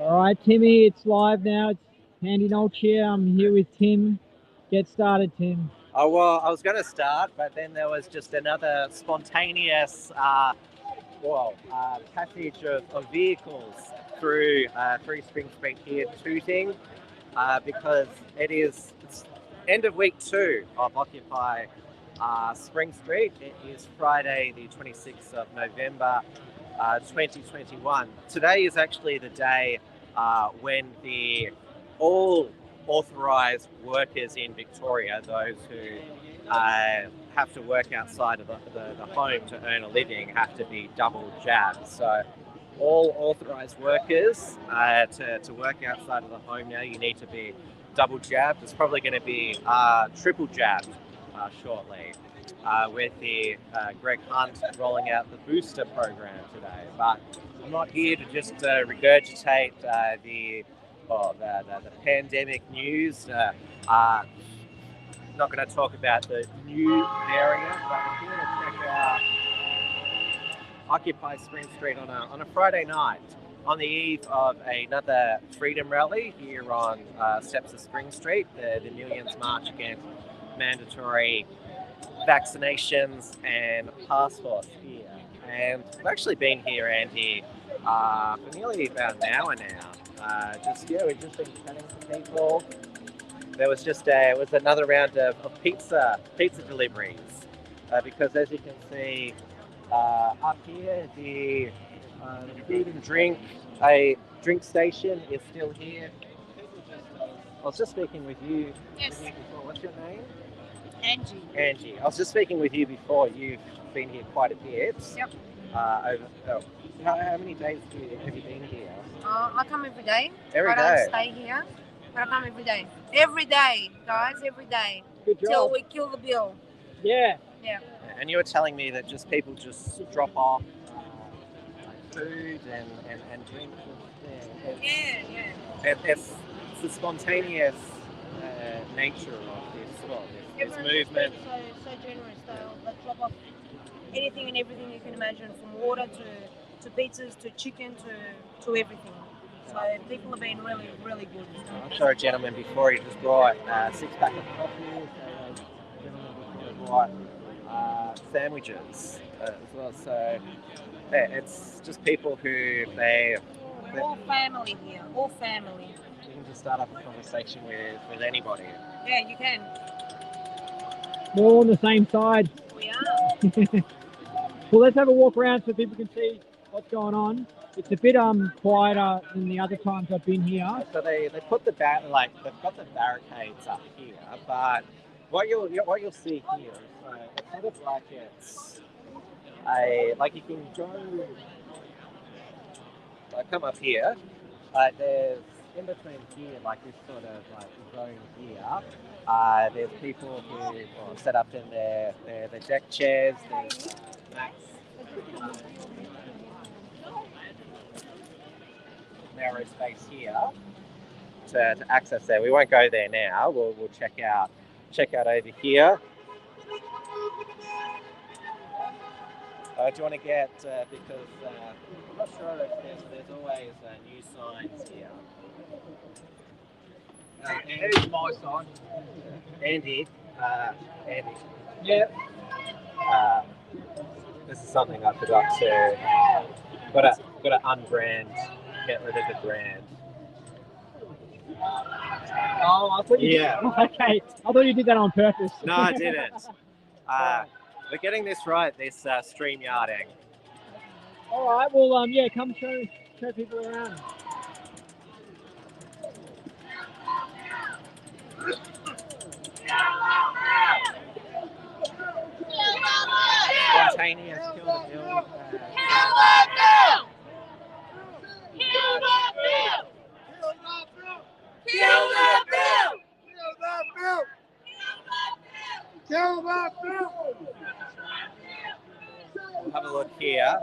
All right, Timmy, it's live now. It's Handy Noel here. I'm here with Tim. Get started, Tim. Oh, well, I was going to start, but then there was just another spontaneous passage of vehicles through Spring Street here tooting because it's end of week 2 of Occupy Spring Street. It is Friday, the 26th of November, 2021. Today is actually the day when the all authorised workers in Victoria, those who have to work outside of the home to earn a living, have to be double jabbed. So all authorised workers to work outside of the home now, you need to be double jabbed. It's probably going to be triple jabbed shortly with the Greg Hunt rolling out the booster program today. But I'm not here to just regurgitate the pandemic news. Not going to talk about the new variant, but we're here to check out Occupy Spring Street on a Friday night, on the eve of another freedom rally here on steps of Spring Street, the Millions March against mandatory vaccinations and passports here. And we've actually been here, Andy, for nearly about an hour now. We've just been chatting to people. There was was another round of pizza deliveries because, as you can see up here, the food and drink station is still here. I was just speaking with you. Yes. Before. What's your name? Angie. Angie. I was just speaking with you before. You've been here quite a bit. Yep. How many days have you been here? I come every day. Every I day? don't stay here, but I come every day. Every day, guys, every day. Good job. Till we kill the bill. Yeah. Yeah. And you were telling me that people just drop off food and drinks. Yeah. It's the spontaneous nature of this movement. So generous. They'll drop off anything and everything you can imagine, from water to pizzas to chicken to everything. So people have been really, really good. I saw a gentleman before, he just brought 6 pack of coffee. A gentleman before brought sandwiches as well. So it's just people who All family here. All family. You can just start up a conversation with anybody. Yeah, you can. We're all on the same side. We are. Well, let's have a walk around so people can see what's going on. It's a bit quieter than the other times I've been here. So they put they've got the barricades up here, but what you'll see here is it's sort of like you can go come up here. There's in between here, like this sort of zone here. There's people who are set up in their deck chairs. There's max narrow space here to access there. We won't go there now. We'll check out over here. Do you want to get because I'm not sure if there's always new signs here. Here's my side. Andy. Yeah. This is something I forgot to. Got to unbrand. Get rid of the brand. Oh, I thought you did. Yeah. Okay. I thought you did that on purpose. No, I didn't. We're getting this right. This StreamYarding. All right. Well, come show people around. Spontaneous kill the bill. We'll have a look here.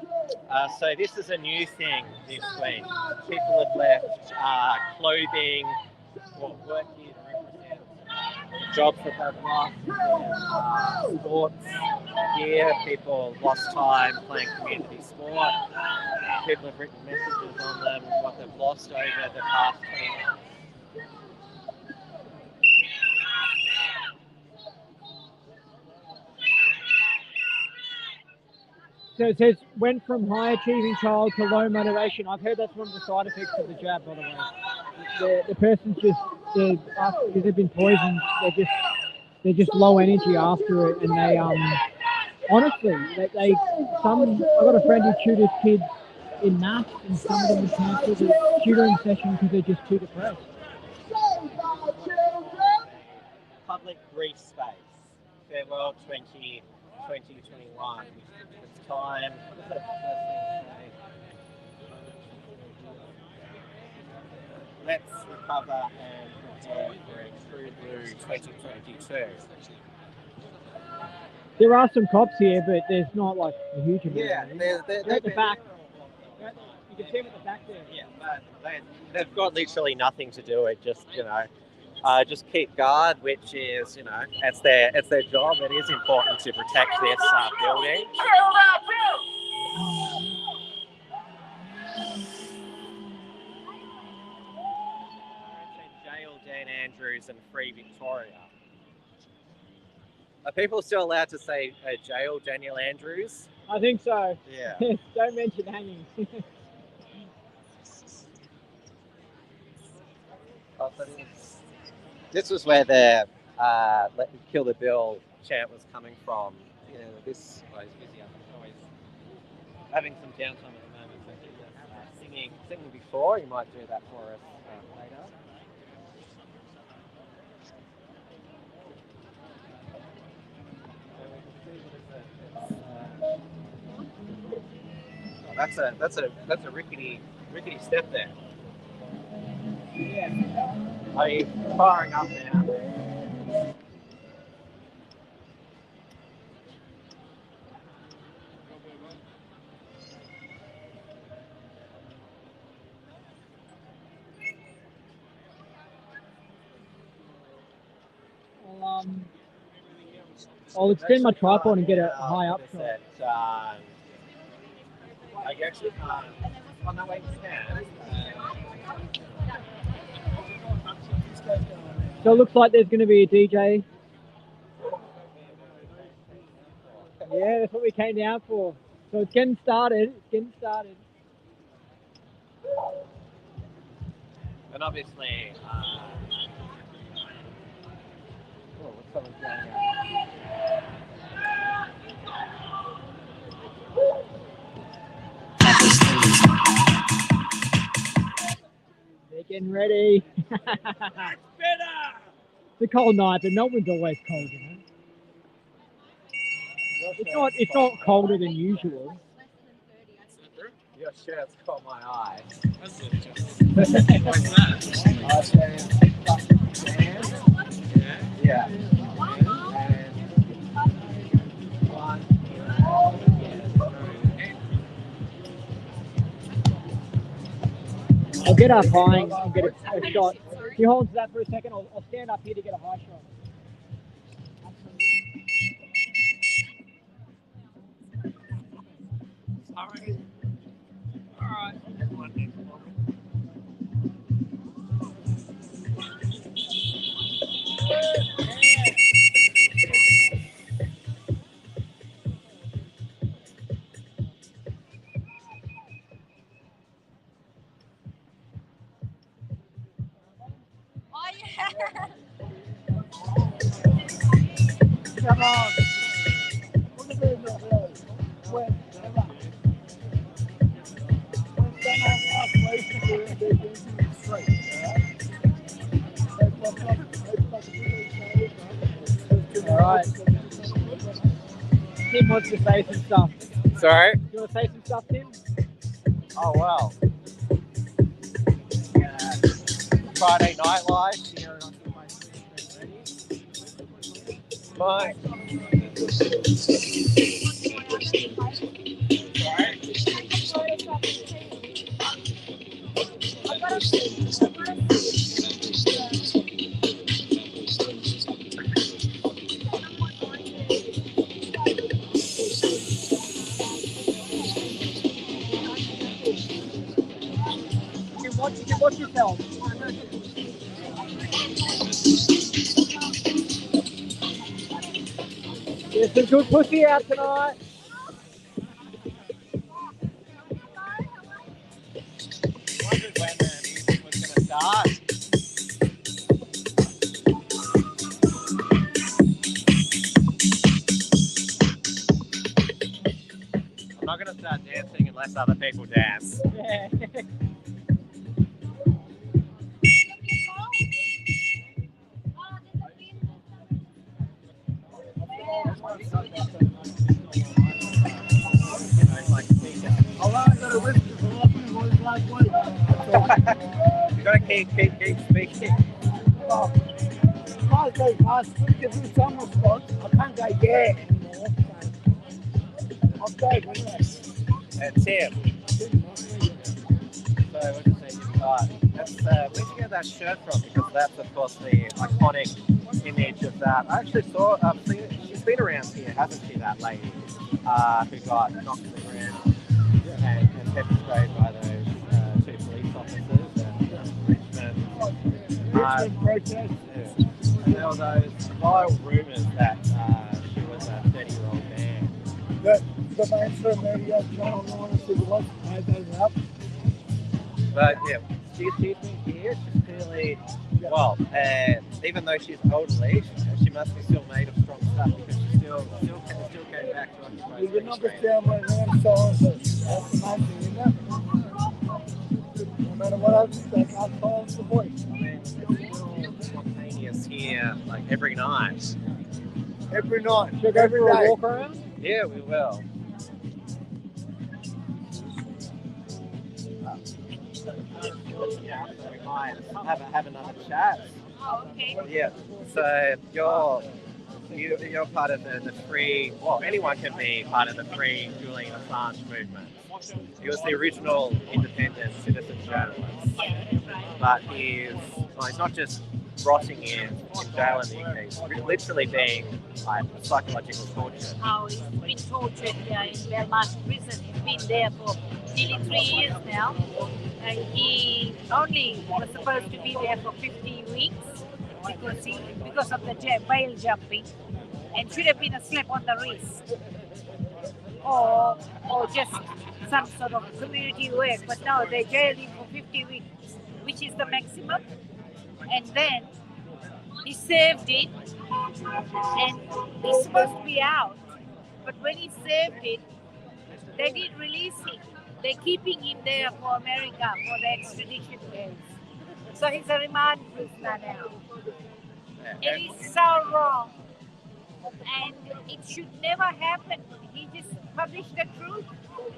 So this is a new thing this week. People have left clothing, work here to represent jobs that they've lost, sports gear, people lost time playing community sport. People have written messages on them, what they've lost over the past 20 months. So it says, went from high achieving child to low motivation. I've heard that's one of the side effects of the jab, by the way. The person's just, because they've been poisoned, they're just low energy after it, and they honestly, I got a friend who tutored kids in maths, and some of them would cancel the tutoring session because they're just too depressed. Public grief space. Farewell 2021. It's time. Let's recover and prepare for a true blue 2022. There are some cops here, but there's not like a huge amount. Yeah, they're at the back. You can see them at the back there. Yeah, but they've got literally nothing to do with just, just keep guard, which is, it's their job. It is important to protect this building. Jail Dan Andrews and Free Victoria. Are people still allowed to say jail Daniel Andrews? I think so. Yeah. Don't mention hanging. This was where the "Let Me Kill the Bill" chant was coming from. This always busy. I'm always having some downtime at the moment. So singing before. You might do that for us later. That's a rickety step there. Yeah. Are you firing up now? I'll extend my tripod and get it high up. I actually can't. Oh no, wait, you can. So it looks like there's going to be a DJ. Yeah, that's what we came down for. So it's getting started. And obviously, what's someone saying now? They're getting ready. It's a cold night, but Melbourne's always cold, It's not colder than usual. Your shirt's caught my eye. Yeah. I'll get up high and get a shot. If you hold that for a second, I'll stand up here to get a high shot. All right. Come on. All right. Tim wants to say some stuff. Sorry? You want to say some stuff, Tim? Oh, wow. Friday Nightlife here on Bye. Watch yourself. There's some good pussy out tonight. Wondered when the music was going to start. I'm not going to start dancing unless other people dance. Yeah. You got to keep speaking. Well, I give you some response. I can't go yeah anymore. So I'll go with it. And Tim. So what did you say you've got? Where'd you get that shirt from? Because that's of course the iconic image of that. I actually saw she's been around here, hasn't she, that lady who got knocked to the ground and pepper sprayed by those two police officers at Richmond Protest. And there were those vile rumours that she was a 30-year-old man. The mainstream media, Channel 9 and Super Watch made those up. But yeah, she's been here. She's clearly, well, even though she's elderly, she must be still made of strong stuff because she still came back to occupy You Spring can knock Street. us down by them scientists. That's the main thing, isn't it? No matter what happens, they can't silence the voice. I mean, it's still spontaneous here, like every night. Every night, Should I go every for a day. walk around? Yeah, we will. We might have another chat. Oh, okay. Yeah. So you're part of the free. Well, anyone can be part of the free Julian Assange movement. He was the original independent citizen journalist, but he's not just rotting in jail in the UK. He's literally being like psychological torture. How he's been tortured in Belmarsh prison. He's been there for nearly 3 years now. And he only was supposed to be there for 50 weeks because of the bail jumping, and should have been a slap on the wrist or just some sort of community work. But no, they jailed him for 50 weeks, which is the maximum. And then he served it, and he's supposed to be out. But when he served it, they didn't release him. They're keeping him there for America for the extradition case. So he's a remand prisoner now. It is so wrong. And it should never happen. He just published the truth.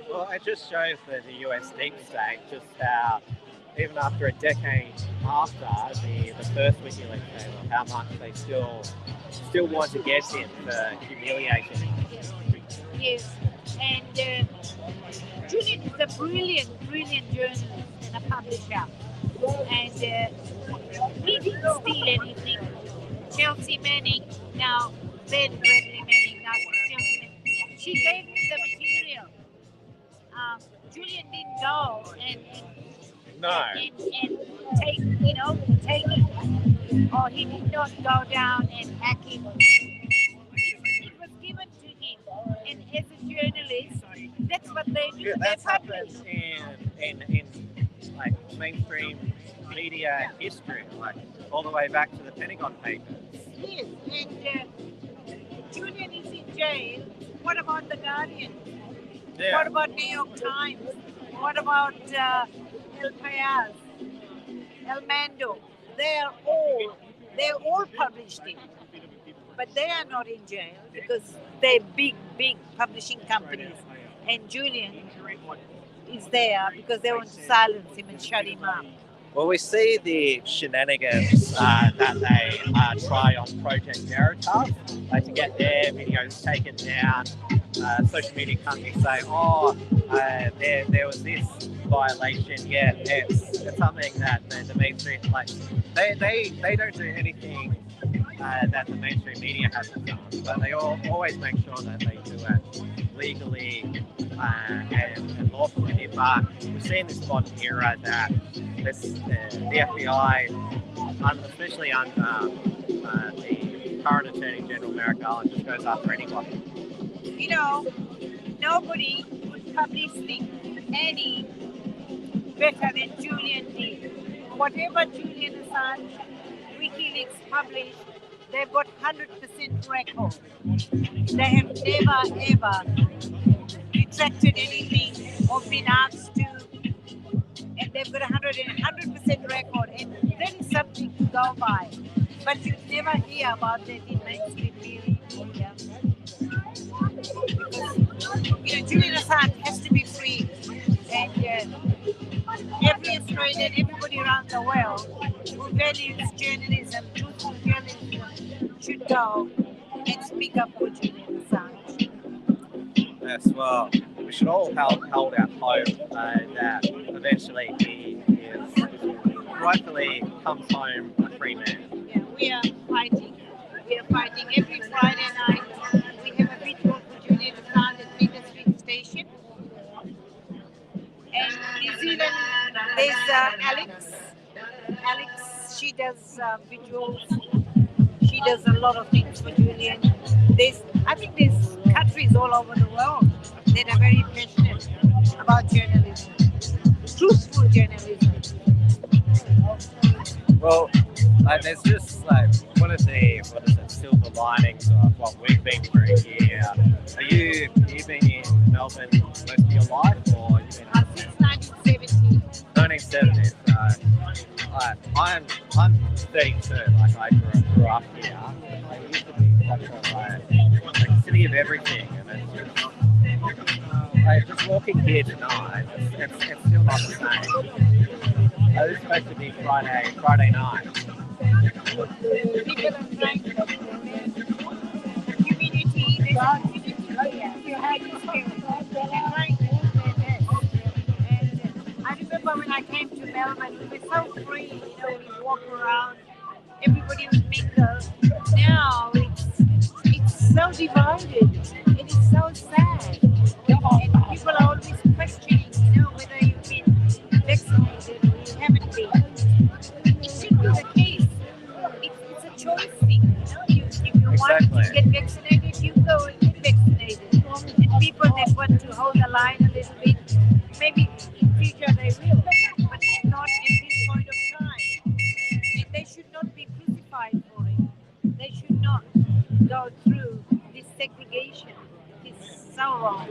Well, it just shows that the US deep state, just how, even after a decade after the first WikiLeaks came up, how much they still want to get him for humiliating him. Yes. And Julian is a brilliant journalist and a publisher. And he didn't steal anything. Chelsea Manning, now then Bradley Manning, now Chelsea Manning, she gave him the material. Julian didn't go and take it. Or he did not go down and hack him. It was given to him. And as a journalist, that's what they do. Yeah, They that's publish. happened in like mainstream media history, like all the way back to the Pentagon Papers. Yes, and Julian is in jail. What about the Guardian? Yeah. What about New York Times? What about El Payas, El Mando? They all published it, but they are not in jail because they're big publishing companies. And Julian is there because they want to silence him and shut him up. Well, we see the shenanigans that they try on Project Veritas, like to get their videos taken down. Social media companies say, there was this violation. Yeah, it's something that the mainstream, like, they don't do anything that the mainstream media hasn't done. But they always make sure that they do it legally and lawfully. But we've seen this modern era that the FBI, especially under the current Attorney General Merrick Garland, just goes after anyone. You know, nobody would publish any better than Julian did. Whatever Julian Assange, WikiLeaks published, they've got 100% record. They have never ever retracted anything or been asked to, and they've got 100% record, and that is something to go by. But you never hear about that in mainstream media. Because, Julian Assange has to be free, and every Australian, everybody around the world who values journalism, truthful journalism, should go and speak up for Julian Assange. Yes, well, we should all hold out hope that eventually he rightfully comes home a free man. Yeah, we are fighting. We are fighting every Friday night. We have a vigil for Julian Assange at Meakin Street Station. And New Zealand, there's Alex. Alex, she does vigils. She does a lot of things for Julian. I think there's countries all over the world that are very passionate about journalism, truthful journalism. Well, there's just one of the silver linings of what we've been through here. You've been in Melbourne most of your life, or you've been Since 1970. 1970s? I'm 32. I grew up here. I used to be such a city of everything, and it's just walking here tonight. It's still not the same. This is supposed to be Friday night. People are trying to community, there's a community here. You had this spirit. They're trying to do their best. And I remember when I came to Melbourne, we were so free, we walk around, everybody was mingle. Now it's so divided. It is so sad. And people are always questioning, whether you've been vaccinated or you haven't been. It should be the case. It's a choice thing. If you want to get vaccinated, you go and get vaccinated. And people that want to hold the line a little bit, maybe in future they will, but not at this point of time. And they should not be crucified for it. They should not go through this segregation. It's so wrong.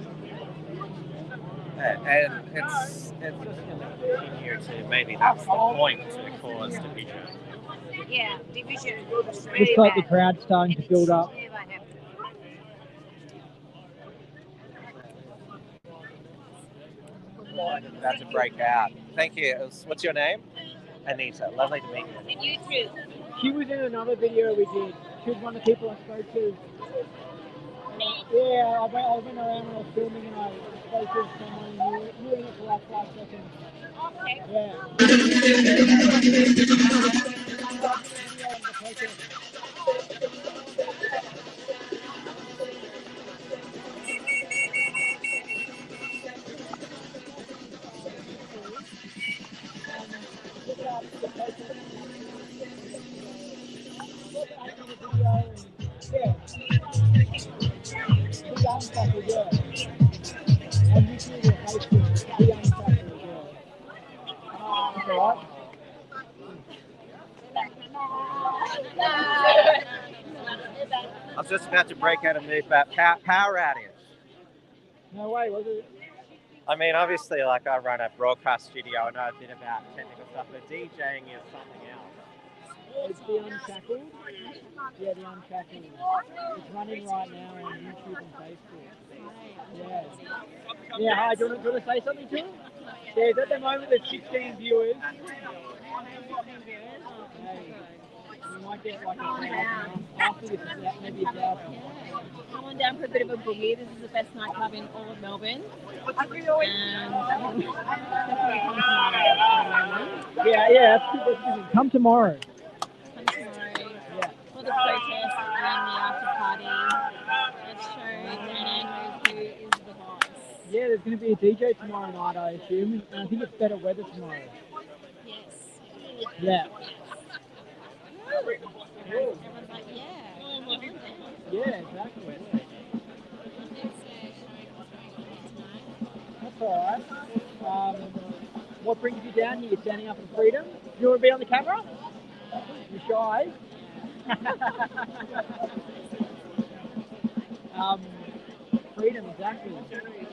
And it's just going to continue to, maybe that's the point, to cause division. Yeah, division is very Looks like the bad. crowd's starting to build up. Never happen. That's a breakout. Thank you. What's your name? Anita. Lovely to meet you. And you too. She was in another video we did. She was one of the people I spoke to. Yeah, I went around and I was filming and I spoke to someone new in it for like 5 seconds. Okay. Yeah. I was just about to break out a move about power outage. No way, was it? I mean, obviously, I run a broadcast studio. I know a bit about technical stuff, but DJing is something else. It's the Unshackled. Yeah, the Unshackled. It's running right now on YouTube and Facebook. Yeah. Yeah, hi, do you want to say something to him? Yeah, at the moment there's 16 viewers. You might get like a 1,000. After this, maybe 1,000. Come on down for a bit of a boogie. This is the best nightclub in all of Melbourne. Yeah, that's good. Come tomorrow. Come tomorrow. Yeah. For the photo Yeah, there's going to be a DJ tomorrow night, I assume, and I think it's better weather tomorrow. Yes. Yeah, Everyone's like, yeah. Come on down. yeah, exactly. Yeah. It's showing what's going on here tonight. That's all right. What brings you down here? Standing up for freedom? You want to be on the camera? You shy? um, freedom, exactly.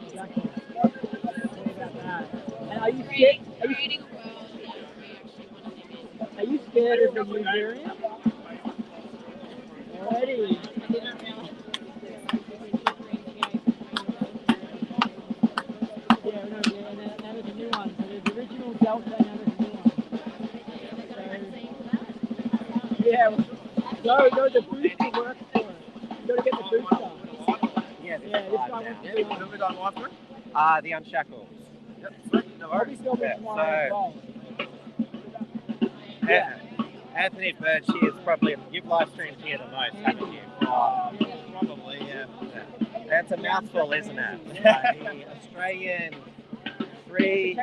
Exactly. What about that? And are you scared? Creating a world that we actually want to live in. Are you scared of the new variant? Already. I didn't realize Yeah, no, yeah, and now there's a new one. So there's the original Delta, and now there's a new one. Yeah, no, the booster works for it. You got to get the booster. Yeah, this Yeah, is this live one now. wants to be on. Who we got live for? The Unshackles. Yep, sweet. No I'll be worries. filming Yeah, tomorrow as well. Yeah. Anthony Birch, he is probably, you've live streamed here the most, haven't you? Probably, yeah. That's a mouthful, isn't it? The Australian Free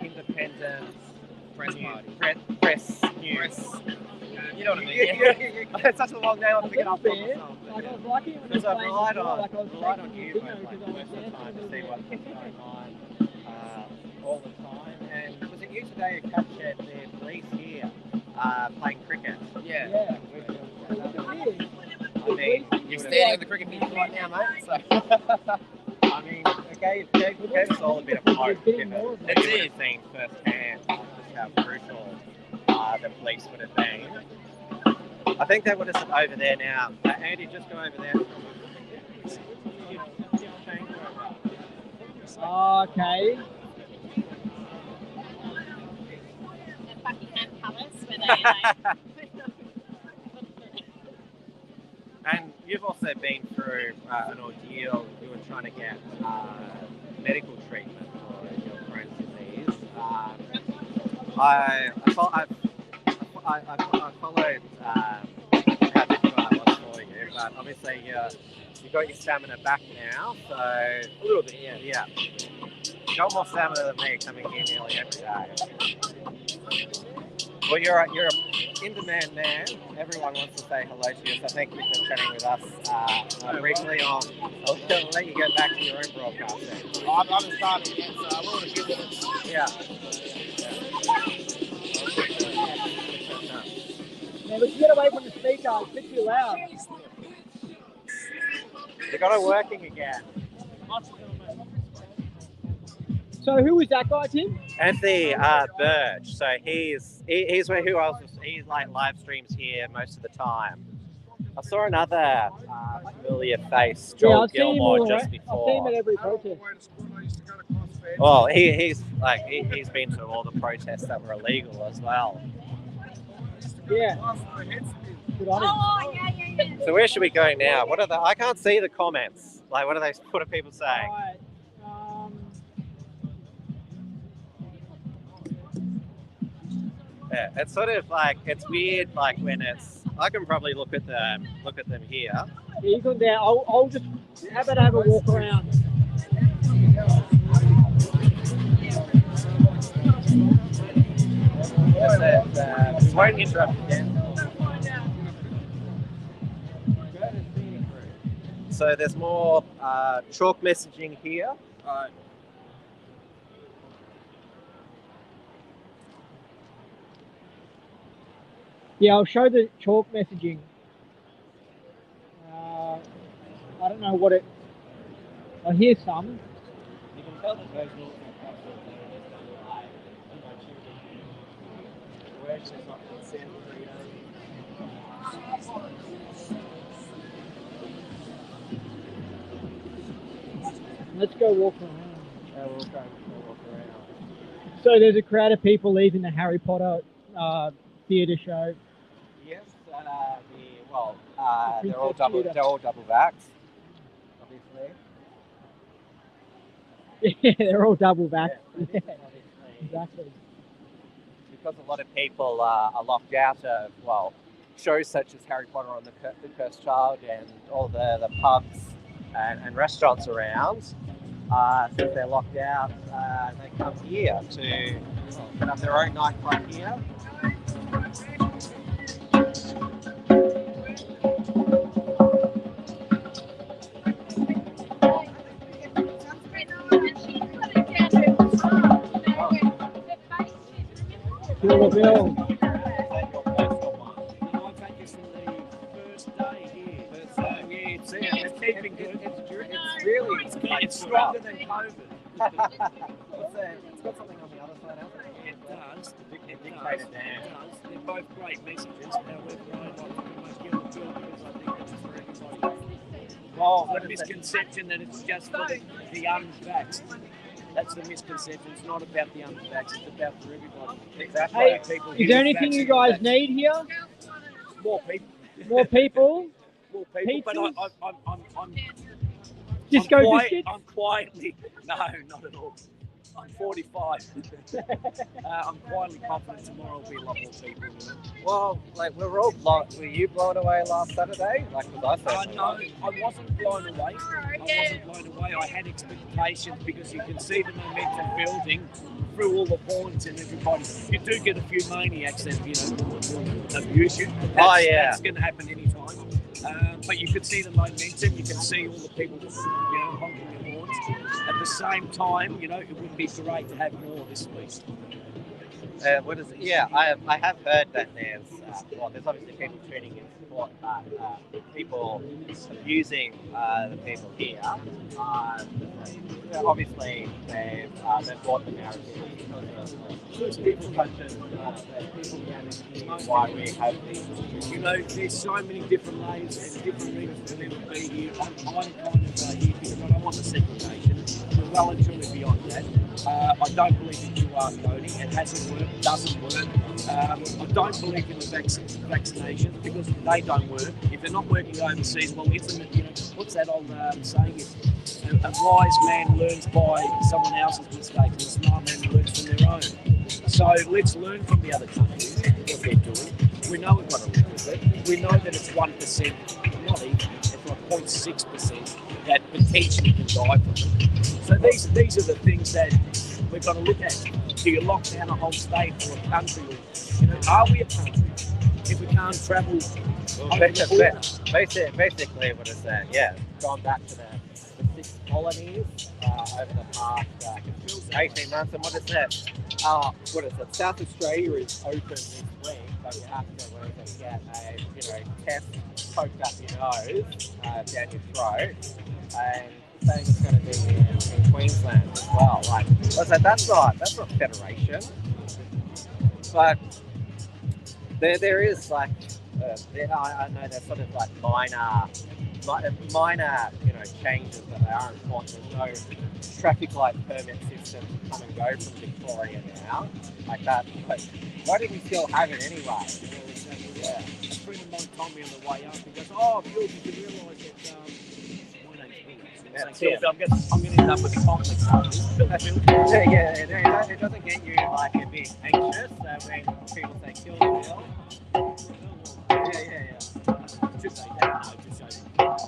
Independent Press party. Press News. You know what I mean? It's such a long name, I'm A picking little up on bit. myself. Like I was lucky when I was Because I've playing relied before, on, like I was relied on taking you the most video of the because I time was dancing to a see little what's bit. going on all the time. And was it you today who captured the police here playing cricket? Yeah. Yeah. I You're mean, standing on the cricket pitch right now, mate. So. I mean, it gave us all a bit of hope, given It that you would have seen firsthand just how brutal the police would have been. I think they would have over there now. Andy, just go over there. Okay. the Buckingham Palace where they like. And you've also been through an ordeal. You were trying to get medical treatment for your Crohn's disease. I followed how difficult that was for you, but obviously you got your stamina back now. So A little bit, yeah. yeah, you got more stamina than me coming here nearly every day. Well, you're an in-demand man. Everyone wants to say hello to you, so thank you for chatting with us briefly on. I'll let you get back to your own broadcasting. I haven't started yet, so I will have given it. Yeah. Yeah, but you get away from the speaker. It's a bit too loud. You got it working again. So who was that guy, Tim? Anthony Birch. So he's who else? He's like live streams here most of the time. I saw another familiar face, Joel I've seen him Gilmore, all just I've seen him before. at every protest. Well, he's been to all the protests that were illegal as well. Yeah. Good on him. Oh yeah. So where should we go now? What are I can't see the comments. Like, what are people saying? Alright. Yeah, it's sort of like it's weird. Like when I can probably look at them here. Yeah, you come down. I'll just. How about I have a walk around? Won't interrupt again. So there's more chalk messaging here. Yeah, I'll show the chalk messaging. I don't know what it. I hear some. You can tell that those north Let's go walk around. we'll go walk around. So there's a crowd of people leaving the Harry Potter theatre show. Yes, they're all double backed, obviously. Yeah, they're all double back. Yeah, Yeah, obviously. exactly. Because a lot of people are locked out of shows such as Harry Potter and the Cursed Child and all the pubs and restaurants around. since they're locked out, they come here to set up their own nightclub here. Killer Bill. And I've had this from the first day here. So yeah, it's keeping good. It's really It's stronger than COVID. It's got something on the other side, hasn't it? It does. It dictated It down. does. They're both great messages. However, I like to promote Killer Bill because I think it's for everybody. Well, The misconception that it's just for the unvaxxed. That's the misconception. It's not about the unvaxxed. It's about for everybody. Exactly. Hey, People is there anything you guys need here? More people. More people? More people. But Pizzas? I'm Disco biscuits? I'm quietly. No, not at all. I'm 45. I'm quietly confident tomorrow will be a lot more people. You know? Well, like were you blown away last Saturday? Like was I? No, I wasn't blown away. I had expectations because you can see the momentum building through all the points and everybody. You do get a few maniacs that will abuse you. That's going to happen anytime. But you could see the momentum. You can see all the people, honking their horns. At the same time, it would be great to have more this week. What is it? Yeah, I have heard that there's obviously people tuning in support, but people abusing the people here. Obviously, they've bought the narrative because of people such as people why we have these. There's so many different layers and different reasons for them to be here. I'm kind of here because I don't want the segregation. We're well and truly beyond that. I don't believe in QR coding. It hasn't worked, doesn't work. I don't believe in the vaccinations because they don't work. If they're not working overseas, well, isn't it, what's that old saying? A wise man learns by someone else's mistake, and a smart man learns from their own. So let's learn from the other countries what they're doing. We know we've got to live with it. We know that it's 1%, not even, it's like 0.6% that potentially can die from it. So these are the things that we've got to look at. Do you lock down a whole state or a country? Are we a country if we can't travel over the border? Basically, what is that? Yeah, gone back to the 6 colonies over the past 18 months. And what is that? What is it? South Australia is open this week, but you have to get a test poked up your nose, down your throat, and saying it's going to be in Queensland as well. Like, that's not federation, but there is like I know there's sort of like minor changes that are important. There's no traffic light permit system to come and go from Victoria now, like that. But why do we still have it anyway? Yeah. A friend of mine told me on the way up, he goes, "Oh, Phil, did you realise that I'm going to end up with conflict." It doesn't get you like a bit anxious when people say kill the bill. Yeah. Just say that, just say that.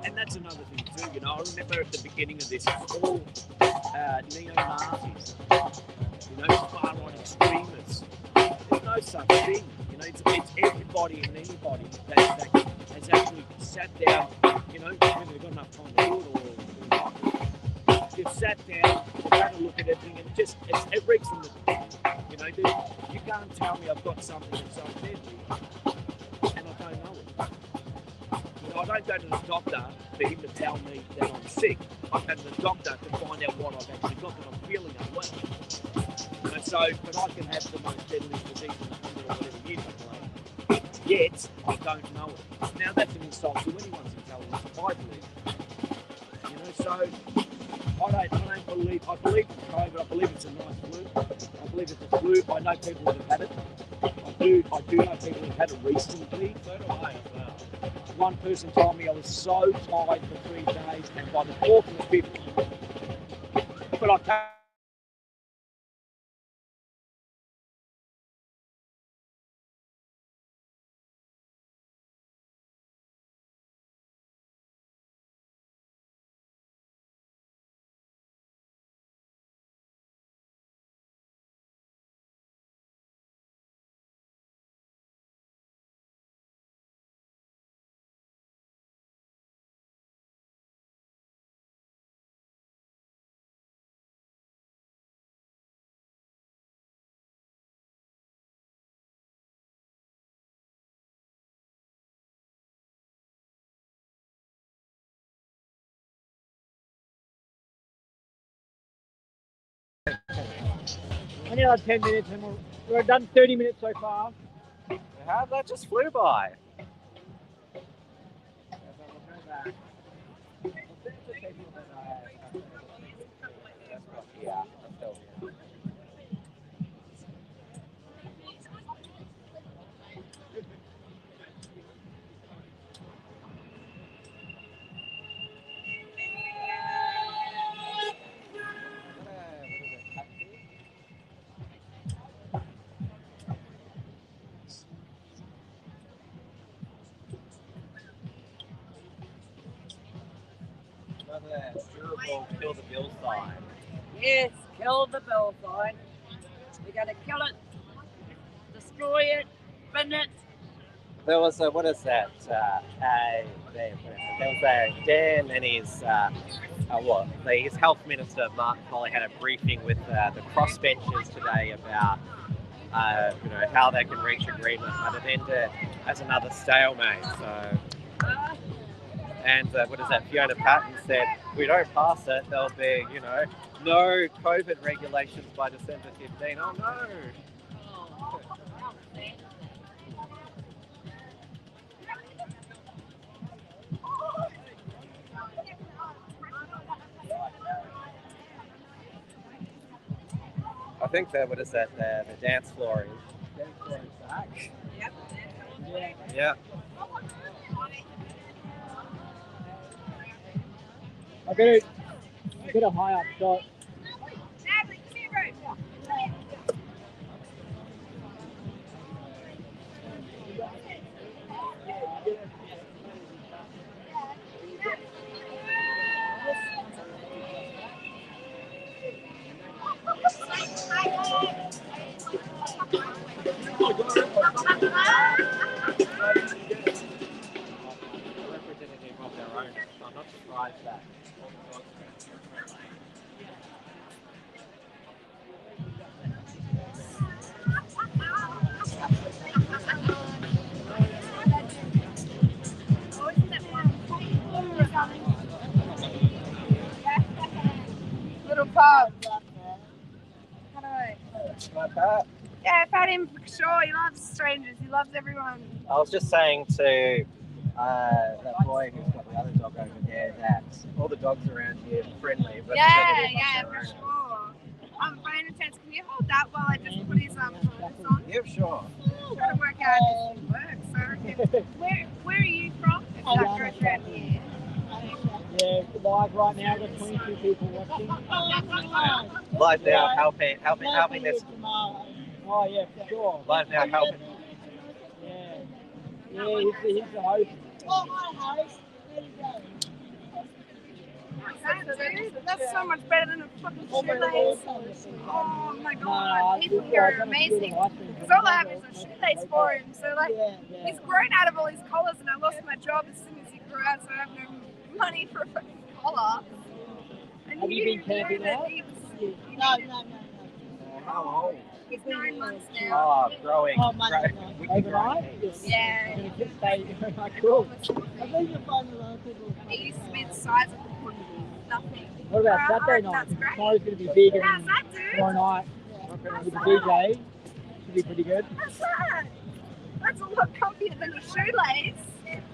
And that's another thing too, I remember at the beginning of this, it's all neo-Nazis, far-right extremists. There's no such thing, it's everybody and anybody that has actually sat down, whether they've got enough time to do it or not. You've sat down, you've had a look at everything, and it reeks from the beginning. You can't tell me I've got something that's so deadly, and I don't know it. I don't go to the doctor for him to tell me that I'm sick. I go to the doctor to find out what I've actually got, that I'm feeling unwell. But I can have the most deadly disease in 100 or whatever years yet I don't know it. Now that's an insult to anyone's intelligence, I believe. So I believe it's COVID, I believe it's a nice flu. I believe it's a flu. I know people that have had it. I do know people that have had it recently. So do I as well. One person told me I was so tired for 3 days, and by the 4th and the 5th, but I can't. Only another 10 minutes and we're done 30 minutes so far. How that just flew by. Yeah, another durable kill the bill sign. Yes, kill the bill sign. We gotta kill it, destroy it, bin it. There was a, what is that? There was a Dan and his his health minister Mark Foley had a briefing with the crossbenchers today about how they can reach agreement, but it ended as another stalemate. So, and what is that? Fiona Patton said, if we don't pass it, there'll be no COVID regulations by December 15. Oh no. I think that what is that? The dance floor is back. Yeah. I get a high up shot. Representative of their own, so I'm not surprised that. Little pub. Hello. Like that. Yeah, I've had him for sure. He loves strangers. He loves everyone. I was just saying to that boy who's got the other dog over there that all the dogs around here are friendly. But Yeah, for sure. Brian and Chance, can you hold that while I just put his shorts on? Yeah, sure. I'm trying to work out if this works. So I reckon, where are you from? If that goes around here. Yeah, live right now, there's 22 people watching. Live now, helping this. Oh yeah, for sure. Live now, helping. Yeah, he's the host. That's so much better than a fucking shoelace. Oh my god, people here are amazing. Because all I have is a shoelace for him. So like, he's grown out of all his collars, and I lost my job as soon as he grew out, so I have no money for a fucking collar. And Have you been camping out? No. How old? He's 9 months now. Oh, growing. Overnight? Yeah. Cool. He used to be the size of nothing. What about Saturday night? That's great. Tomorrow's going to be bigger How's than that, dude? tomorrow night. With the DJ, should be pretty good. How's that? That's a lot comfier than a shoelace.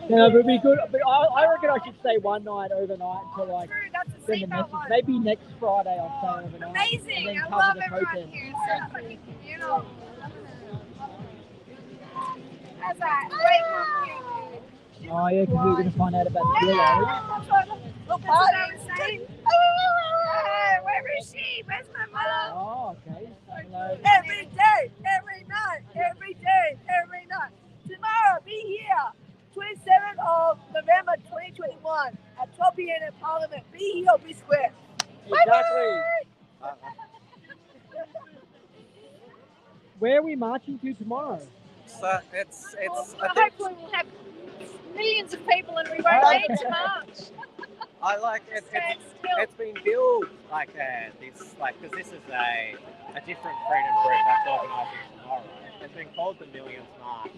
Yeah, but it'd be good. But I reckon I should stay one night overnight until like True, that's a send a seatbelt message. one. Maybe next Friday I'll stay overnight. Amazing. And then I cover love the everyone protest. here. It's so fucking communal. How's that? Great community. Oh yeah, because we were going to find out about the kilos. That's what I was saying. Where is she? Where's my mother? Oh, okay. Hello. Every day, every night, every day, every night. Tomorrow, be here. 27th of November 2021 at 12 p.m. in Parliament. Be here or be square. Exactly. Where are we marching to tomorrow? So it's. I think Hopefully we'll have millions of people and we won't need to march. I like it. It's been billed like this, because this is a different freedom group that's organising tomorrow. It's been called the Millions March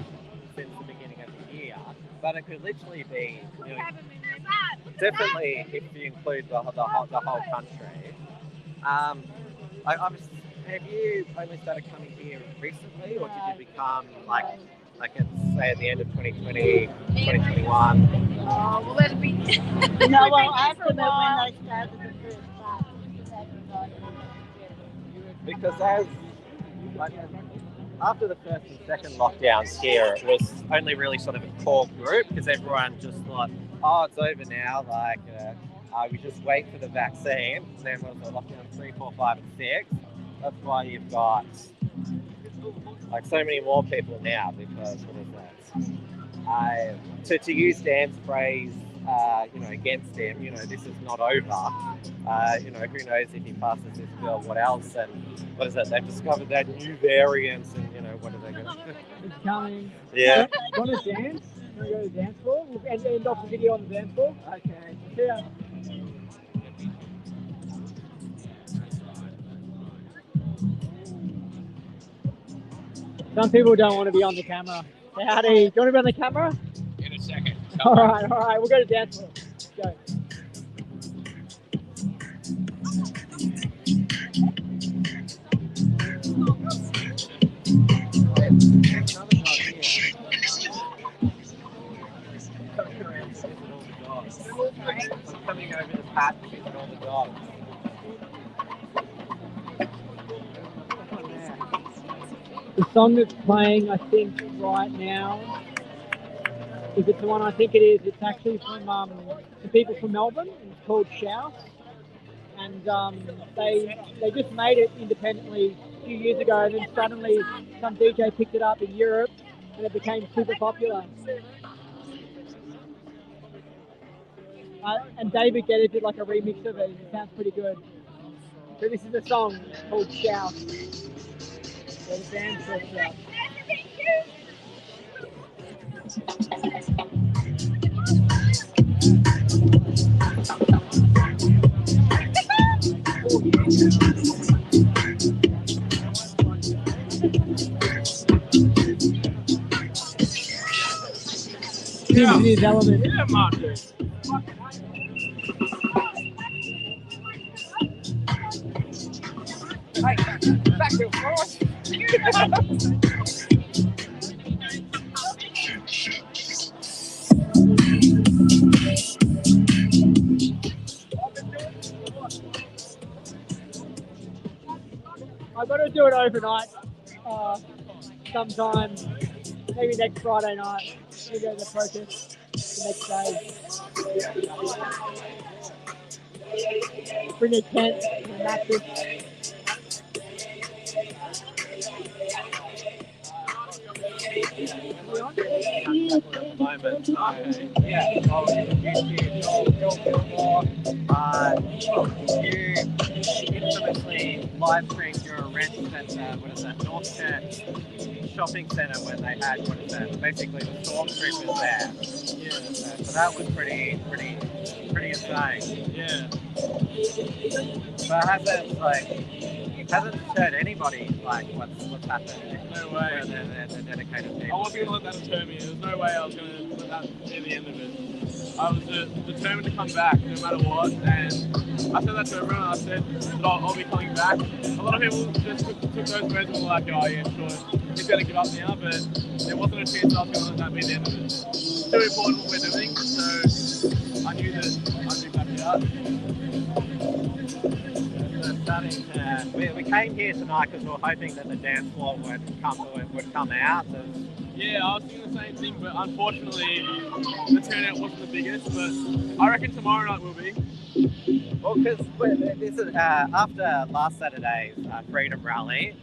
since the beginning of the year, but it could literally be definitely if you include the whole country. have you only started coming here recently, or did you become like at, say, at the end of 2020, 2021? Well, it'll be. No, well, after that, when I started the first class, Because as like, after the first and second lockdowns here, it was only really sort of a core group because everyone just thought, oh, it's over now. Like, we just wait for the vaccine. And then what was it, lockdown 3, 4, 5, and 6? That's why you've got like so many more people now because what is that? To use Dan's phrase, against him, this is not over. Who knows if he passes this bill, what else? And what is it? They've discovered that new variants, and what are they going to do? It's coming. Yeah. Want to dance? Want to go to the dance floor? We'll end off the video on the dance floor. Okay. Yeah. Some people don't want to be on the camera. Say howdy. Do you want to be on the camera? In a second. All right. We'll go to dance floor. Go. I'm coming over the path to visit all the dogs. The song that's playing, I think, right now, if it's the one I think it is, it's actually from the people from Melbourne. It's called Shout. And they just made it independently a few years ago, and then suddenly some DJ picked it up in Europe, and it became super popular. And David Guetta did like a remix of it, and it sounds pretty good. So this is a song called Shout. So the band called Shout. Yeah. His element. Yeah, Martin. Back to forward. I've got to do it overnight. Sometime, maybe next Friday night. We go to the protest the next day. Bring a tent and a mattress. Moment. Yeah, you infamously live streamed your arrest at North Church shopping centre when they had basically the stormtroopers there. Yeah, so that was pretty insane. Yeah. But it hasn't deterred anybody like what's happened. No way. They're dedicated people. I wasn't going to let that deter me. There's no way I was going to let that be the end of it. I was determined to come back no matter what, and I said that to everyone. I said that I'll be coming back. A lot of people just took those words and were like, oh yeah, sure, he's going to give up now, but there wasn't a chance I was going to let that be the end of it. It's too important what we're doing, so I knew that I'd be back out. We came here tonight because we were hoping that the dance floor would come out. Yeah, I was thinking the same thing, but unfortunately the turnout wasn't the biggest, but I reckon tomorrow night will be. Well, because this is after last Saturday's Freedom Rally,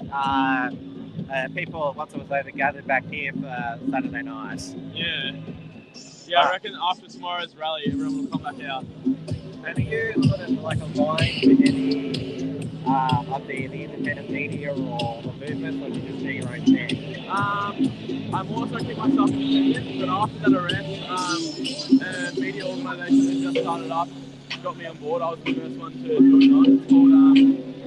people, once it was over, gathered back here for Saturday night. Yeah, I reckon after tomorrow's rally, everyone will come back out. And are you sort of like aligned with any of the independent media or the movement, or do you just do your own thing? I'm also keep myself independent, but after that arrest, a media organisation that just started up got me on board. I was the first one to join on.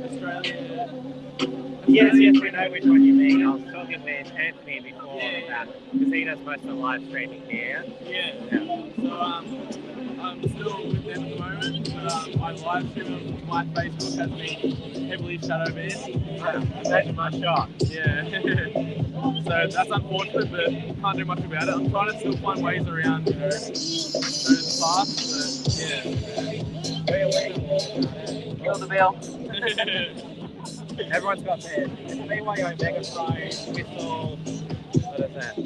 It's called Yes, we know which one you mean. I was talking with Anthony before that because he does most of the live streaming here. Yeah. So I'm still with them at the moment, but my live stream of my Facebook has been heavily shadow banned. Imagine my shot. Yeah. So that's unfortunate, but can't do much about it. I'm trying to still find ways around, those paths, but yeah. Kill the bill. Everyone's got their BYO megaphone, whistle, what is that?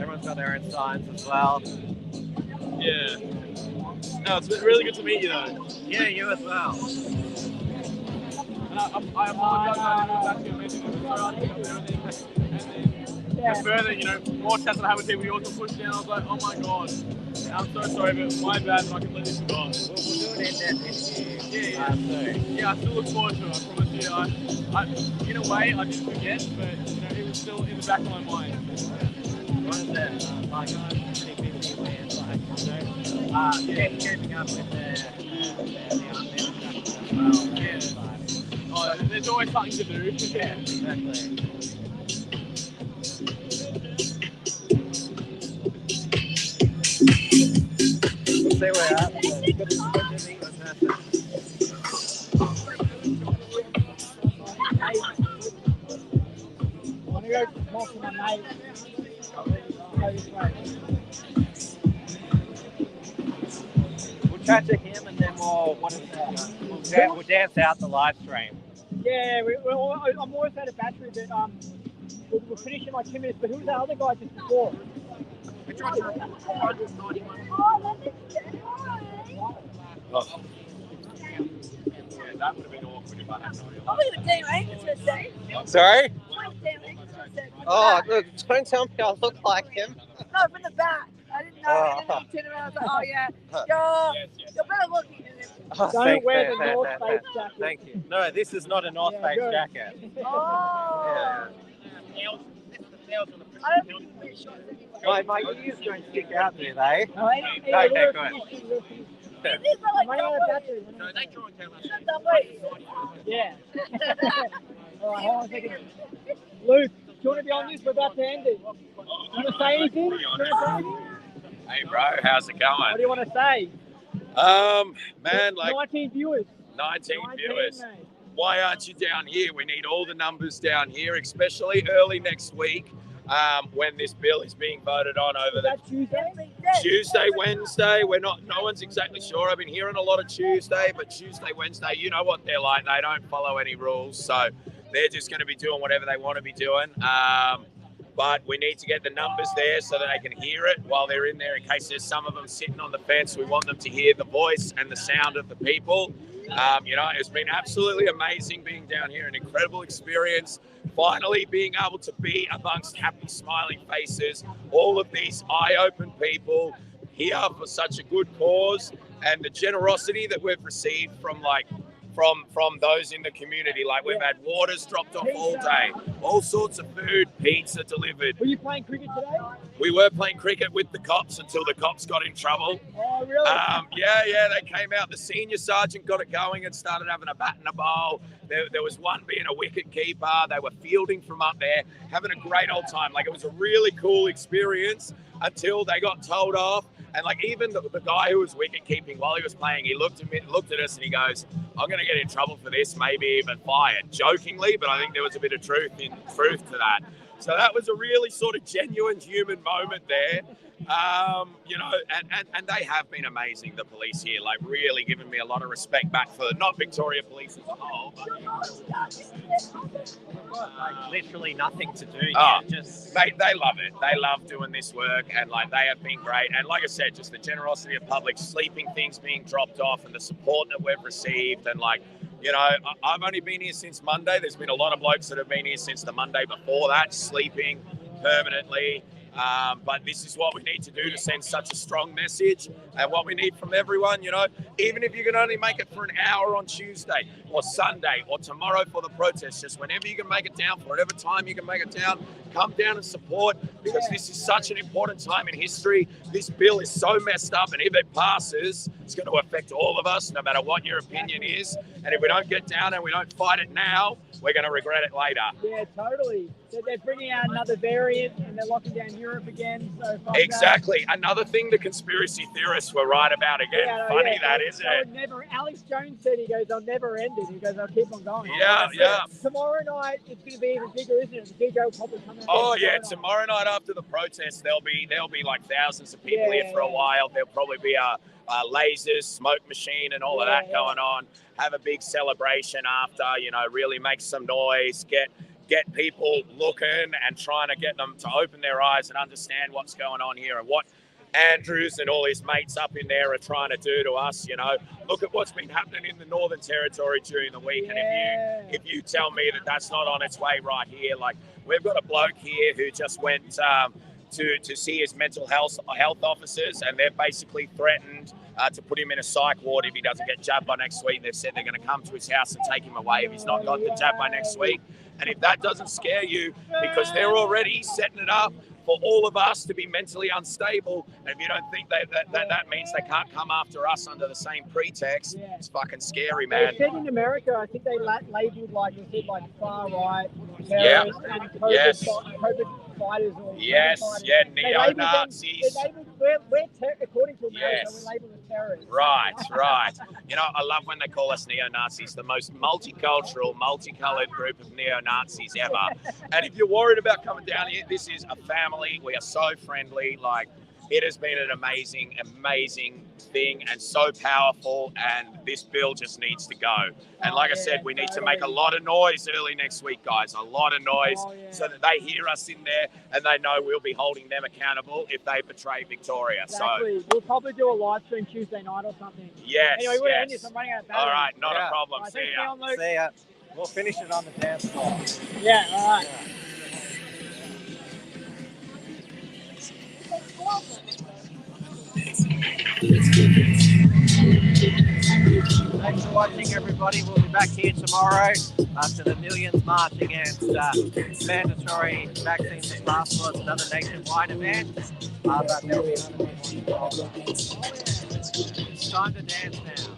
Everyone's got their own signs as well. Yeah. No, it's been really good to meet you though. Yeah, you as well. And I apologize, I didn't mention it before. And then further, more chats that I have with people, you also push down. I was like, oh my god, I'm so sorry, but my bad, and I completely forgot. We'll do an in-depth interview. Yeah, I still look forward to it, I promise you. I in a way, I didn't forget, but it was still in the back of my mind. What is that? Like, I'm pretty busy with, keeping up with the there's always something to do. Yeah, exactly. We'll see where we're at. Want to go talk to my mate? Go this way. We'll chat to him and then we'll dance out the live stream. Yeah, I'm almost out of battery, but we'll finish in like 2 minutes. But who was that other guy just before? Which one's your 491? Oh, Yeah, that would have been awkward if I had no idea. I'm going to do Angus for a day. Sorry? I'm going to do Angus for a day. Oh, look, don't tell me I look like him. No, from the back. I didn't know. And then he turned around. I was like, oh yeah, you're better looking than him. Oh, Don't wear the North Face jacket. Thank you. No, this is not a North Face good. jacket. Oh. Yeah. I don't think you wear shorts anyway. My ears don't stick out there, they. No, Okay, good. These are like I'm out of battery. No, they try and tell us. Yeah. All right, hold on a second. Luke, do you want to be on this? We're about to end it. You want to say anything? Do you want to say anything? Hey bro, how's it What going? do you want to say? Man, like 19 viewers. 19 viewers. mate. Why aren't you down here? We need all the numbers down here, especially early next week when this bill is being voted on over Is the that Tuesday? Tuesday, Wednesday. No one's exactly sure. I've been hearing a lot of Tuesday, but Tuesday, Wednesday, you know what they're like. They don't follow any rules, so they're just going to be doing whatever they want to be doing. But we need to get the numbers there so that they can hear it while they're in there in case there's some of them sitting on the fence. We want them to hear the voice and the sound of the people. It's been absolutely amazing being down here, an incredible experience. Finally being able to be amongst happy, smiling faces, all of these eye-open people here for such a good cause, and the generosity that we've received from those in the community. Like we've had waters dropped off all day, all sorts of food, pizza delivered. Were you playing cricket today? We were playing cricket with the cops until the cops got in trouble. Oh, really? Yeah, they came out. The senior sergeant got it going and started having a bat and a bowl. There was one being a wicket keeper. They were fielding from up there, having a great old time. Like it was a really cool experience until they got told off. And like even the guy who was wicket keeping while he was playing, he looked at us and he goes, "I'm going to get in trouble for this, maybe even fired," jokingly, but I think there was a bit of truth to that. So that was a really sort of genuine human moment there. And they have been amazing, the police here, like really giving me a lot of respect back for not Victoria Police as a whole, but Literally nothing to do here. they love it. They love doing this work, and like they have been great. And like I said, just the generosity of public, sleeping things being dropped off, and the support that we've received. And like, I've only been here since Monday. There's been a lot of blokes that have been here since the Monday before that, sleeping permanently. But this is what we need to do to send such a strong message, and what we need from everyone, even if you can only make it for an hour on Tuesday, or Sunday or tomorrow for the protest, just whenever you can make it down, for whatever time you can make it down, come down and support, because this is such an important time in history. This bill is so messed up, and if it passes, it's going to affect all of us, no matter what your opinion is. And if we don't get down and we don't fight it now, we're going to regret it later. Yeah, totally. They're bringing out another variant and they're locking down Europe again. So Exactly. Another thing the conspiracy theorists were right about again. Yeah, Funny that, isn't it? Alex Jones said, he goes, "I'll never end it." He goes, "I'll keep on going." Yeah, yeah. Tomorrow night it's going to be even bigger, isn't it? The DJ will probably come out. Oh yeah, tomorrow night after the protest, there'll be like thousands of people here for a while. There'll probably be a lasers, smoke machine, and all of that going on. Have a big celebration after, you know, really make some noise, get people looking and trying to get them to open their eyes and understand what's going on here and what Andrews and all his mates up in there are trying to do to us. You know, look at what's been happening in the Northern Territory during the week. And if you tell me that that's not on its way right here, like we've got a bloke here who just went to see his mental health officers, and they've basically threatened to put him in a psych ward if he doesn't get jabbed by next week. They've said they're going to come to his house and take him away if he's not got the jab by next week. And if that doesn't scare you, because they're already setting it up for all of us to be mentally unstable, and if you don't think that means they can't come after us under the same pretext, it's fucking scary, man. They said in America, I think they labelled like far right terrorists and COVID fighters. Or neo-Nazis. According to America, we're labelled as terrorists. Right. You know, I love when they call us neo-Nazis, the most multicultural, multicolored group of neo-Nazis ever. And if you're worried about coming down here, this is a family. We are so friendly. Like, it has been an amazing, amazing thing and so powerful, and this bill just needs to go. And like I said, we need to make a lot of noise early next week, guys, a lot of noise, so that they hear us in there and they know we'll be holding them accountable if they betray Victoria. Exactly. So we'll probably do a live stream Tuesday night or something. Yes, anyway, we're in this. I'm running out of battery. All right, not a problem. Right, see ya. See ya. We'll finish it on the dance floor. Yeah, all right. Thanks for watching, everybody. We'll be back here tomorrow after the millions march against mandatory vaccines and passports, another nationwide event. But there'll be another. It's time to dance now.